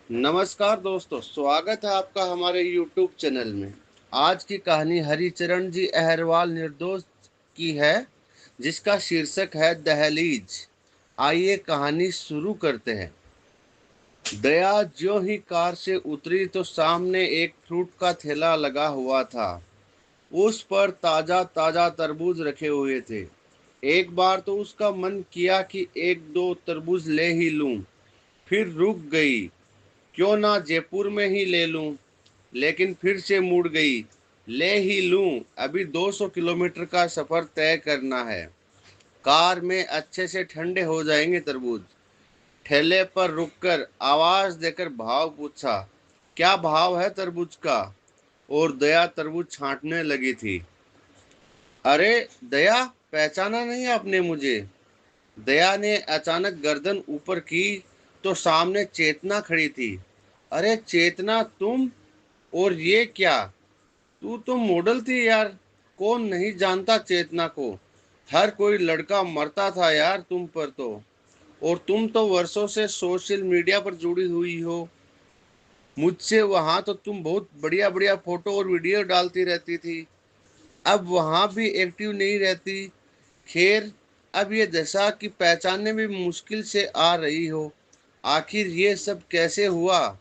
नमस्कार दोस्तों, स्वागत है आपका हमारे YouTube चैनल में। आज की कहानी हरिचरण जी अहरवाल निर्दोष की है, जिसका शीर्षक है दहलीज। आइए कहानी शुरू करते हैं। दया ज्यों ही कार से उतरी तो सामने एक फ्रूट का ठेला लगा हुआ था। उस पर ताजा ताजा तरबूज रखे हुए थे। एक बार तो उसका मन किया कि एक दो तरबूज ले ही लूं, फिर रुक गई। क्यों ना जयपुर में ही ले लूं, लेकिन फिर से मुड़ गई। ले ही लूं, अभी 200 किलोमीटर का सफर तय करना है। कार में अच्छे से ठंडे हो जाएंगे तरबूज। ठेले पर रुककर आवाज देकर भाव पूछा, क्या भाव है तरबूज का? और दया तरबूज छांटने लगी थी। अरे दया, पहचाना नहीं आपने मुझे? दया ने अचानक गर्दन ऊपर की तो सामने चेतना खड़ी थी। अरे चेतना, तुम? और ये क्या? तू तो मॉडल थी यार। कौन नहीं जानता चेतना को? हर कोई लड़का मरता था यार तुम पर तो। और तुम तो वर्षों से सोशल मीडिया पर जुड़ी हुई हो मुझसे। वहां तो तुम बहुत बढ़िया बढ़िया फोटो और वीडियो डालती रहती थी। अब वहां भी एक्टिव नहीं रहती। खैर, अब ये दशा की पहचानने में मुश्किल से आ रही हो। आखिर ये सब कैसे हुआ?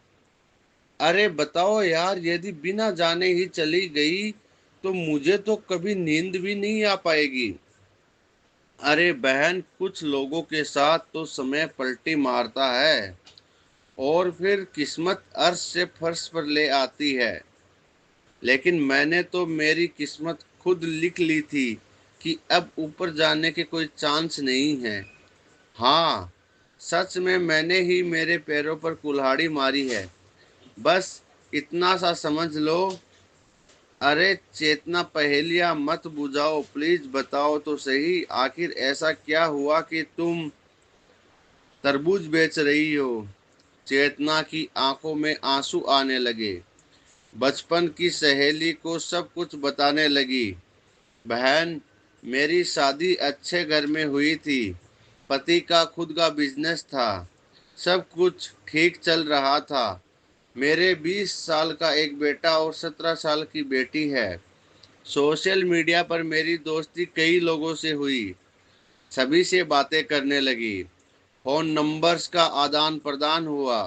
अरे बताओ यार, यदि बिना जाने ही चली गई तो मुझे तो कभी नींद भी नहीं आ पाएगी। अरे बहन, कुछ लोगों के साथ तो समय पलटी मारता है और फिर किस्मत अर्श से फर्श पर ले आती है। लेकिन मैंने तो मेरी किस्मत खुद लिख ली थी कि अब ऊपर जाने के कोई चांस नहीं है। हाँ, सच में मैंने ही मेरे पैरों पर कुल्हाड़ी मारी है। बस इतना सा समझ लो। अरे चेतना, पहेलियां मत बुझाओ, प्लीज बताओ तो सही। आखिर ऐसा क्या हुआ कि तुम तरबूज बेच रही हो? चेतना की आंखों में आंसू आने लगे। बचपन की सहेली को सब कुछ बताने लगी। बहन, मेरी शादी अच्छे घर में हुई थी। पति का खुद का बिजनेस था। सब कुछ ठीक चल रहा था। मेरे 20 साल का एक बेटा और 17 साल की बेटी है। सोशल मीडिया पर मेरी दोस्ती कई लोगों से हुई। सभी से बातें करने लगी। फोन नंबर्स का आदान प्रदान हुआ।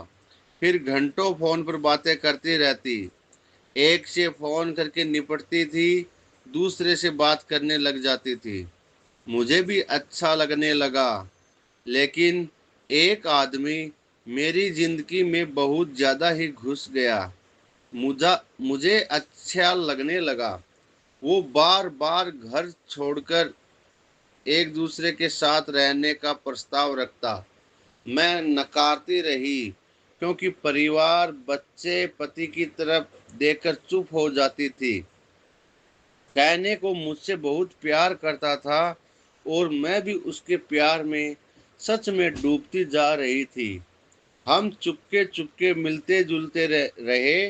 फिर घंटों फोन पर बातें करती रहती। एक से फोन करके निपटती थी, दूसरे से बात करने लग जाती थी। मुझे भी अच्छा लगने लगा। लेकिन एक आदमी मेरी जिंदगी में बहुत ज्यादा ही घुस गया। मुझे मुझे अच्छा लगने लगा। वो बार बार घर छोड़कर एक दूसरे के साथ रहने का प्रस्ताव रखता। मैं नकारती रही, क्योंकि परिवार, बच्चे, पति की तरफ देखकर चुप हो जाती थी। कहने को मुझसे बहुत प्यार करता था और मैं भी उसके प्यार में सच में डूबती जा रही थी। हम चुपके चुपके मिलते जुलते रहे।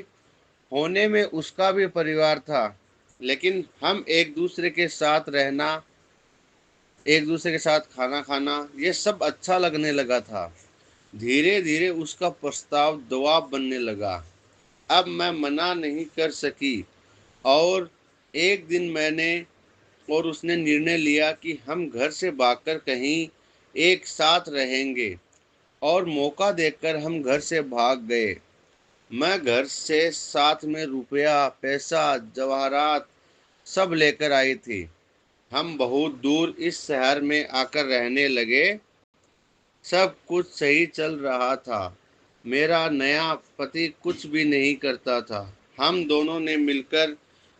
होने में उसका भी परिवार था, लेकिन हम एक दूसरे के साथ रहना, एक दूसरे के साथ खाना खाना, ये सब अच्छा लगने लगा था। धीरे धीरे उसका प्रस्ताव दबाव बनने लगा। अब मैं मना नहीं कर सकी। और एक दिन मैंने और उसने निर्णय लिया कि हम घर से भागकर कहीं एक साथ रहेंगे। और मौका देखकर हम घर से भाग गए। मैं घर से साथ में रुपया, पैसा, जवाहरात सब लेकर आई थी। हम बहुत दूर इस शहर में आकर रहने लगे। सब कुछ सही चल रहा था। मेरा नया पति कुछ भी नहीं करता था। हम दोनों ने मिलकर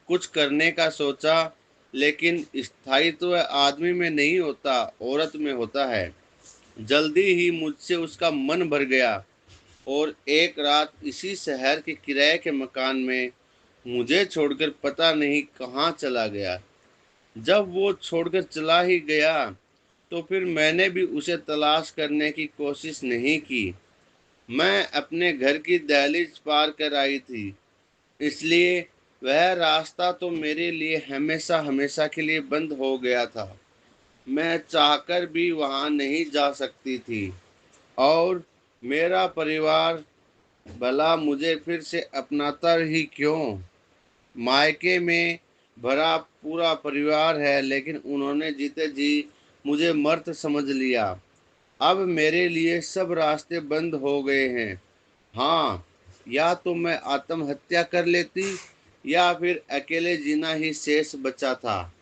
कुछ करने का सोचा, लेकिन स्थायित्व आदमी में नहीं होता, औरत में होता है। जल्दी ही मुझसे उसका मन भर गया और एक रात इसी शहर के किराए के मकान में मुझे छोड़कर पता नहीं कहाँ चला गया। जब वो छोड़कर चला ही गया तो फिर मैंने भी उसे तलाश करने की कोशिश नहीं की। मैं अपने घर की दहलीज पार कर आई थी, इसलिए वह रास्ता तो मेरे लिए हमेशा हमेशा के लिए बंद हो गया था। मैं चाहकर भी वहां नहीं जा सकती थी। और मेरा परिवार भला मुझे फिर से अपनाता ही क्यों। मायके में भरा पूरा परिवार है, लेकिन उन्होंने जीते जी मुझे मर्द समझ लिया। अब मेरे लिए सब रास्ते बंद हो गए हैं। हाँ, या तो मैं आत्महत्या कर लेती या फिर अकेले जीना ही शेष बचा था।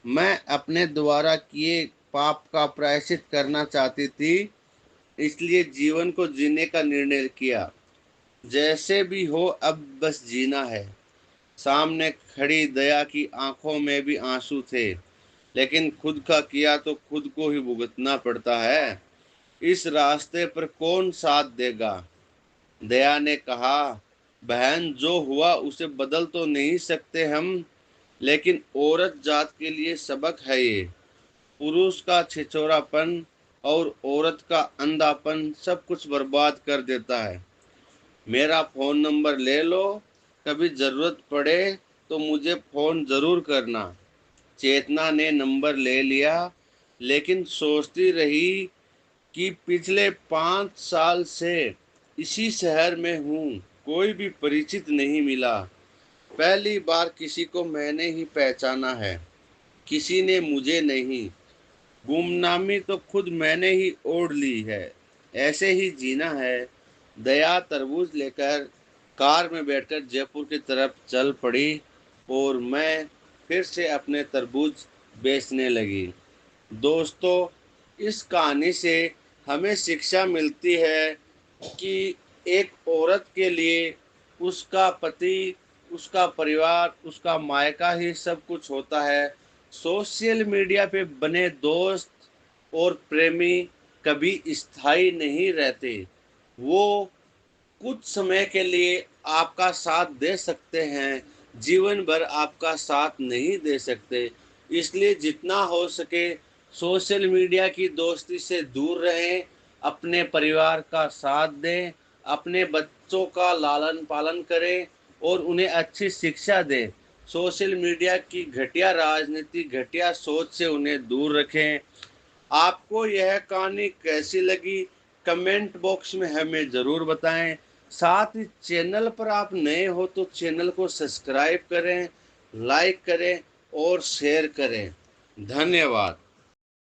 मैं अपने द्वारा किए पाप का प्रायश्चित करना चाहती थी, इसलिए जीवन को जीने का निर्णय किया। जैसे भी हो, अब बस जीना है। सामने खड़ी दया की आंखों में भी आंसू थे, लेकिन खुद का किया तो खुद को ही भुगतना पड़ता है। इस रास्ते पर कौन साथ देगा। दया ने कहा, बहन, जो हुआ उसे बदल तो नहीं सकते हम, लेकिन औरत जात के लिए सबक है ये। पुरुष का छिछोरापन और औरत का अंधापन सब कुछ बर्बाद कर देता है। मेरा फोन नंबर ले लो, कभी जरूरत पड़े तो मुझे फोन जरूर करना। चेतना ने नंबर ले लिया, लेकिन सोचती रही कि पिछले 5 साल से इसी शहर में हूँ, कोई भी परिचित नहीं मिला। पहली बार किसी को मैंने ही पहचाना है, किसी ने मुझे नहीं। गुमनामी तो खुद मैंने ही ओढ़ ली है। ऐसे ही जीना है। दया तरबूज लेकर कार में बैठकर जयपुर की तरफ चल पड़ी और मैं फिर से अपने तरबूज बेचने लगी। दोस्तों, इस कहानी से हमें शिक्षा मिलती है कि एक औरत के लिए उसका पति, उसका परिवार, उसका मायका ही सब कुछ होता है। सोशल मीडिया पे बने दोस्त और प्रेमी कभी स्थायी नहीं रहते। वो कुछ समय के लिए आपका साथ दे सकते हैं, जीवन भर आपका साथ नहीं दे सकते। इसलिए जितना हो सके सोशल मीडिया की दोस्ती से दूर रहें, अपने परिवार का साथ दें, अपने बच्चों का लालन पालन करें और उन्हें अच्छी शिक्षा दें। सोशल मीडिया की घटिया राजनीति, घटिया सोच से उन्हें दूर रखें। आपको यह कहानी कैसी लगी, कमेंट बॉक्स में हमें ज़रूर बताएं। साथ ही चैनल पर आप नए हो तो चैनल को सब्सक्राइब करें, लाइक करें और शेयर करें। धन्यवाद।